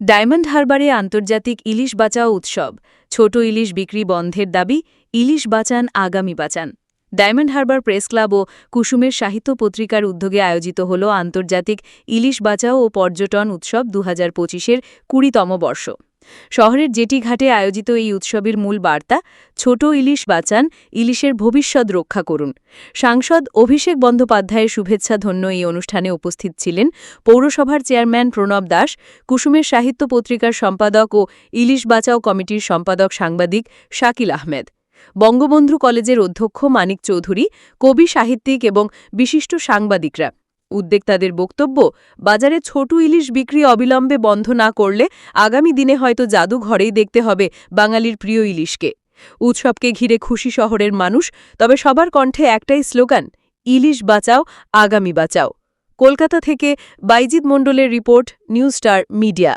Diamond হারবারে আন্তর্জাতিক ইলিশ বাঁচাও উৎসব। ছোট ইলিশ বিক্রি বন্ধের দাবি, ইলিশ বাঁচান আগামী বাঁচান। ডায়মন্ড হারবার প্রেস ক্লাব ও কুসুমের সাহিত্য পত্রিকার উদ্যোগে আয়োজিত হল আন্তর্জাতিক ইলিশ বাঁচাও ও পর্যটন উৎসব ২০২৫-এর ২০তম বর্ষ। শহরের জেটি ঘাটে আয়োজিত এই উৎসবের মূল বার্তা, ছোট ইলিশ বাঁচান, ইলিশের ভবিষ্যৎ রক্ষা করুন। সাংসদ অভিষেক বন্দ্যোপাধ্যায়ের শুভেচ্ছাধন্য এই অনুষ্ঠানে উপস্থিত ছিলেন পৌরসভার চেয়ারম্যান প্রণব দাস, কুসুমের সাহিত্য পত্রিকার সম্পাদক ও ইলিশ বাঁচাও কমিটির সম্পাদক সাংবাদিক শাকিল আহমেদ, বঙ্গবন্ধু কলেজের অধ্যক্ষ মানিক চৌধুরী, কবি সাহিত্যিক এবং বিশিষ্ট সাংবাদিকরা। উদ্যোক্তাদের বক্তব্য, বাজারে ছোট ইলিশ বিক্রি অবিলম্বে বন্ধ না করলে আগামী দিনে হয়তো জাদুঘরেই দেখতে হবে বাঙালির প্রিয় ইলিশকে। উৎসবকে ঘিরে খুশি শহরের মানুষ, তবে সবার কণ্ঠে একটাই স্লোগান, ইলিশ বাঁচাও আগামী বাঁচাও। কলকাতা থেকে বাইজিৎ মণ্ডলের রিপোর্ট, নিউজ স্টার মিডিয়া।